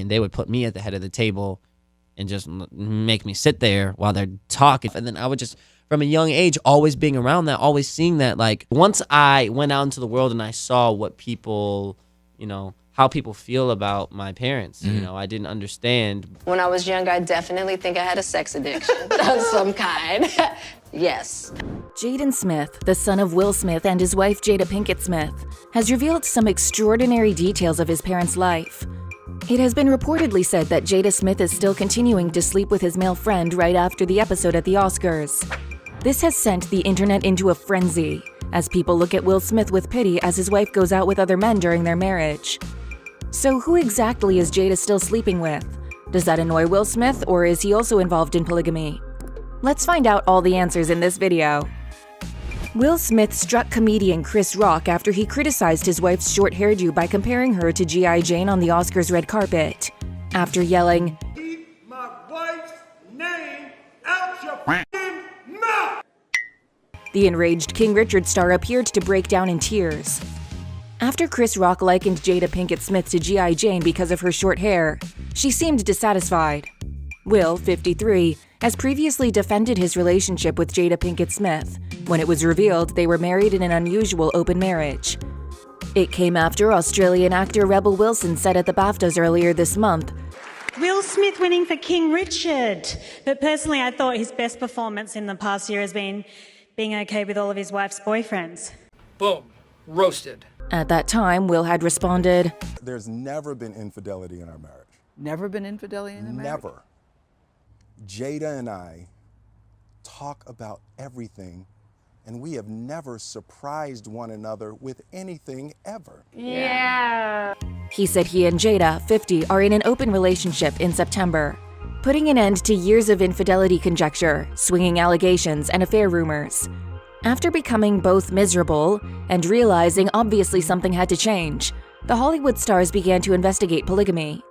And they would put me at the head of the table and just make me sit there while they're talking. And then I would just, from a young age, always being around that, always seeing that. Like, once I went out into the world and I saw what people, you know, how people feel about my parents, you know, I didn't understand. When I was younger, I definitely think I had a sex addiction of some kind. Yes. Jaden Smith, the son of Will Smith and his wife Jada Pinkett Smith, has revealed some extraordinary details of his parents' life. It has been reportedly said that Jada Smith is still continuing to sleep with his male friend right after the episode at the Oscars. This has sent the internet into a frenzy, as people look at Will Smith with pity as his wife goes out with other men during their marriage. So who exactly is Jada still sleeping with? Does that annoy Will Smith, or is he also involved in polygamy? Let's find out all the answers in this video. Will Smith struck comedian Chris Rock after he criticized his wife's short hairdo by comparing her to G.I. Jane on the Oscars red carpet. After yelling, "Keep my wife's name out your f***ing mouth!" the enraged King Richard star appeared to break down in tears. After Chris Rock likened Jada Pinkett Smith to G.I. Jane because of her short hair, she seemed dissatisfied. Will, 53, has previously defended his relationship with Jada Pinkett Smith when it was revealed they were married in an unusual open marriage. It came after Australian actor Rebel Wilson said at the BAFTAs earlier this month, Will Smith winning for King Richard. But personally, I thought his best performance in the past year has been being okay with all of his wife's boyfriends. Boom. Roasted. At that time, Will had responded, "There's never been infidelity in our marriage. Never been infidelity in a marriage? Never. Jada and I talk about everything, and we have never surprised one another with anything ever." He said he and Jada, 50, are in an open relationship in September, putting an end to years of infidelity conjecture, swinging allegations, and affair rumors. After becoming both miserable and realizing obviously something had to change, the Hollywood stars began to investigate polygamy.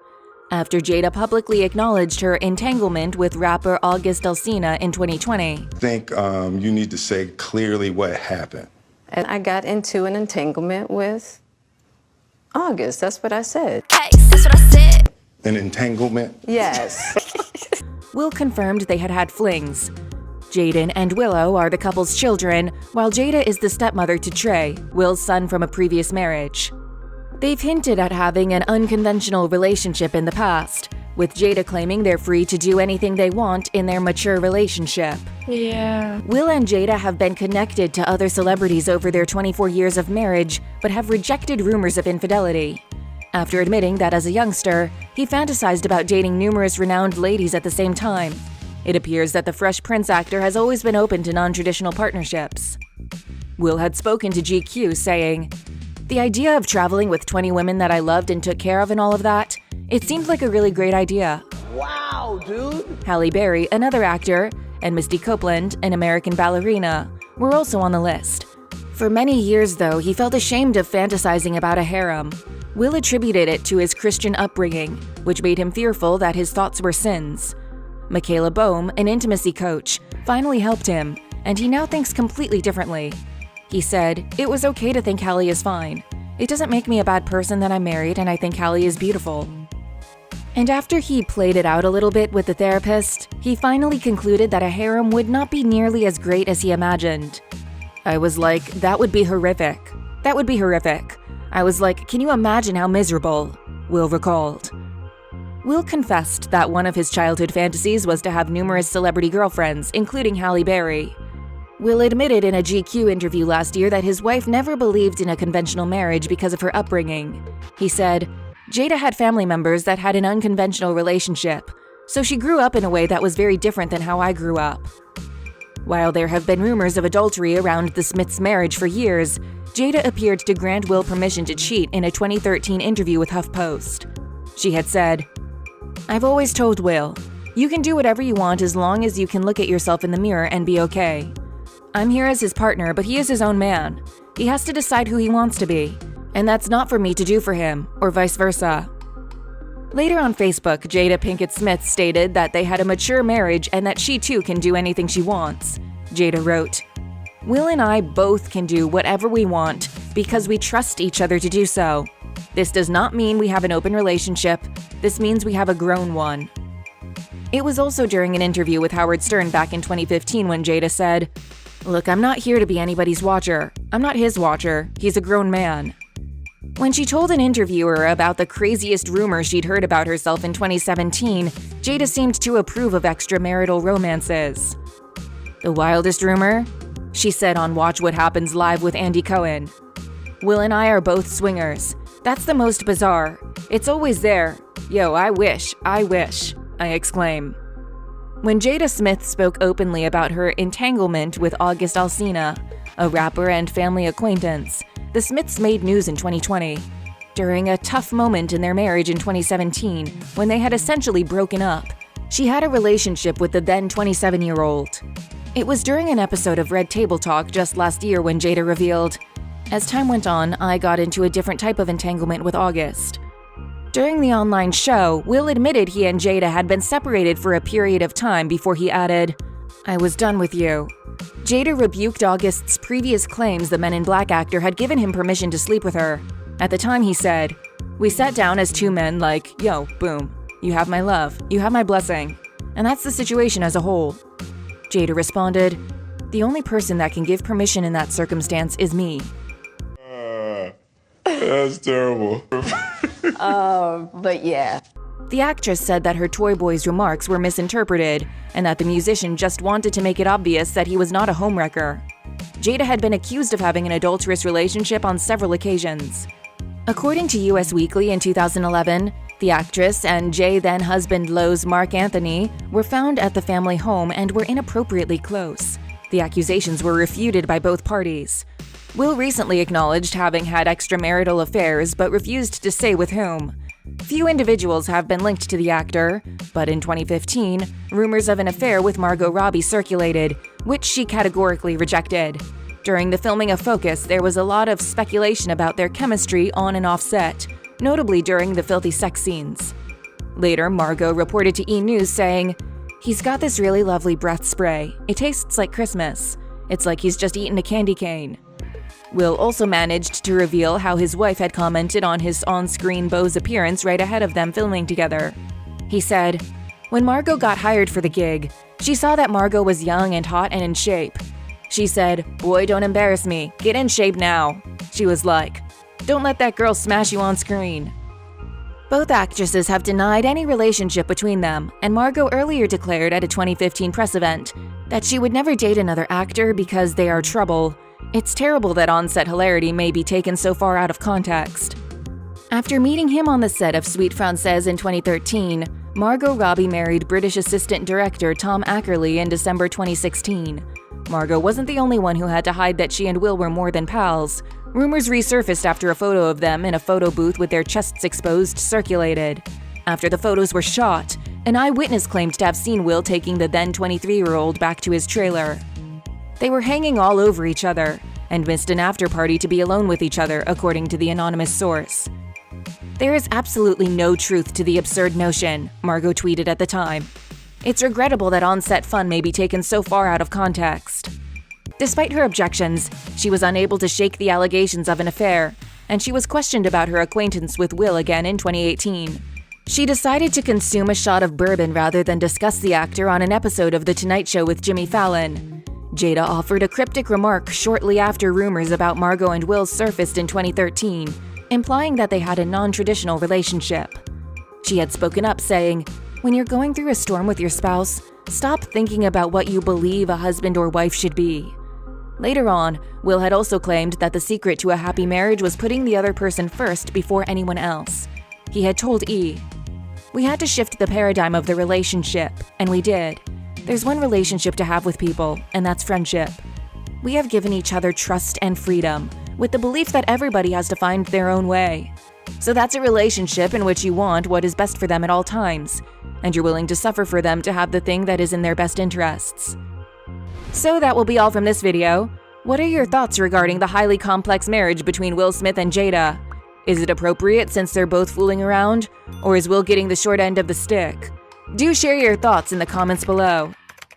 After Jada publicly acknowledged her entanglement with rapper August Alsina in 2020. I think you need to say clearly what happened. And I got into an entanglement with August. That's what I said. Hey, that's what I said. An entanglement? Yes. Will confirmed they had had flings. Jaden and Willow are the couple's children, while Jada is the stepmother to Trey, Will's son from a previous marriage. They've hinted at having an unconventional relationship in the past, with Jada claiming they're free to do anything they want in their mature relationship. Yeah. Will and Jada have been connected to other celebrities over their 24 years of marriage, but have rejected rumors of infidelity. After admitting that as a youngster, he fantasized about dating numerous renowned ladies at the same time. It appears that the Fresh Prince actor has always been open to non-traditional partnerships. Will had spoken to GQ saying, "The idea of traveling with 20 women that I loved and took care of and all of that, it seemed like a really great idea." Wow, dude! Halle Berry, another actor, and Misty Copeland, an American ballerina, were also on the list. For many years, though, he felt ashamed of fantasizing about a harem. Will attributed it to his Christian upbringing, which made him fearful that his thoughts were sins. Michaela Boehm, an intimacy coach, finally helped him, and he now thinks completely differently. He said, "It was okay to think Halle is fine. It doesn't make me a bad person that I'm married and I think Halle is beautiful." And after he played it out a little bit with the therapist, he finally concluded that a harem would not be nearly as great as he imagined. "I was like, that would be horrific. That would be horrific. I was like, can you imagine how miserable?" Will recalled. Will confessed that one of his childhood fantasies was to have numerous celebrity girlfriends, including Halle Berry. Will admitted in a GQ interview last year that his wife never believed in a conventional marriage because of her upbringing. He said, "Jada had family members that had an unconventional relationship, so she grew up in a way that was very different than how I grew up." While there have been rumors of adultery around the Smiths' marriage for years, Jada appeared to grant Will permission to cheat in a 2013 interview with HuffPost. She had said, "I've always told Will, you can do whatever you want as long as you can look at yourself in the mirror and be okay. I'm here as his partner, but he is his own man. He has to decide who he wants to be, and that's not for me to do for him, or vice versa." Later on Facebook, Jada Pinkett Smith stated that they had a mature marriage and that she too can do anything she wants. Jada wrote, "Will and I both can do whatever we want because we trust each other to do so. This does not mean we have an open relationship. This means we have a grown one. It was also during an interview with Howard Stern back in 2015 when Jada said, "Look, I'm not here to be anybody's watcher. I'm not his watcher. He's a grown man." When she told an interviewer about the craziest rumor she'd heard about herself in 2017, Jada seemed to approve of extramarital romances. "The wildest rumor?" she said on Watch What Happens Live with Andy Cohen. "Will and I are both swingers. That's the most bizarre. It's always there. Yo, I wish, I exclaim. When Jada Smith spoke openly about her entanglement with August Alsina, a rapper and family acquaintance, the Smiths made news in 2020. During a tough moment in their marriage in 2017, when they had essentially broken up, she had a relationship with the then 27-year-old. It was during an episode of Red Table Talk just last year when Jada revealed, "As time went on, I got into a different type of entanglement with August." During the online show, Will admitted he and Jada had been separated for a period of time before he added, "I was done with you." Jada rebuked August's previous claims the Men in Black actor had given him permission to sleep with her. At the time, he said, "We sat down as two men like, yo, boom, you have my love, you have my blessing, and that's the situation as a whole." Jada responded, "The only person that can give permission in that circumstance is me." That's terrible. But yeah. The actress said that her Toy Boy's remarks were misinterpreted and that the musician just wanted to make it obvious that he was not a homewrecker. Jada had been accused of having an adulterous relationship on several occasions. According to US Weekly in 2011, the actress and Jay then-husband Lowe's Mark Anthony were found at the family home and were inappropriately close. The accusations were refuted by both parties. Will recently acknowledged having had extramarital affairs but refused to say with whom. Few individuals have been linked to the actor, but in 2015, rumors of an affair with Margot Robbie circulated, which she categorically rejected. During the filming of Focus, there was a lot of speculation about their chemistry on and off set, notably during the filthy sex scenes. Later, Margot reported to E! News saying, "He's got this really lovely breath spray. It tastes like Christmas. It's like he's just eaten a candy cane." Will also managed to reveal how his wife had commented on his on-screen beau's appearance right ahead of them filming together. He said, "When Margot got hired for the gig, she saw that Margot was young and hot and in shape. She said, 'Boy, don't embarrass me. Get in shape now.' She was like, 'Don't let that girl smash you on screen.'" Both actresses have denied any relationship between them, and Margot earlier declared at a 2015 press event that she would never date another actor because they are trouble. It's terrible that on-set hilarity may be taken so far out of context. After meeting him on the set of Suite Française in 2013, Margot Robbie married British assistant director Tom Ackerley in December 2016. Margot wasn't the only one who had to hide that she and Will were more than pals. Rumors resurfaced after a photo of them in a photo booth with their chests exposed circulated. After the photos were shot, an eyewitness claimed to have seen Will taking the then 23-year-old back to his trailer. They were hanging all over each other and missed an after-party to be alone with each other, according to the anonymous source. "There is absolutely no truth to the absurd notion," Margot tweeted at the time. "It's regrettable that on-set fun may be taken so far out of context." Despite her objections, she was unable to shake the allegations of an affair, and she was questioned about her acquaintance with Will again in 2018. She decided to consume a shot of bourbon rather than discuss the actor on an episode of The Tonight Show with Jimmy Fallon. Jada offered a cryptic remark shortly after rumors about Margot and Will surfaced in 2013, implying that they had a non-traditional relationship. She had spoken up saying, "When you're going through a storm with your spouse, stop thinking about what you believe a husband or wife should be." Later on, Will had also claimed that the secret to a happy marriage was putting the other person first before anyone else. He had told E! "We had to shift the paradigm of the relationship, and we did. There's one relationship to have with people, and that's friendship. We have given each other trust and freedom, with the belief that everybody has to find their own way. So that's a relationship in which you want what is best for them at all times, and you're willing to suffer for them to have the thing that is in their best interests." So that will be all from this video. What are your thoughts regarding the highly complex marriage between Will Smith and Jada? Is it appropriate since they're both fooling around, or is Will getting the short end of the stick? Do share your thoughts in the comments below.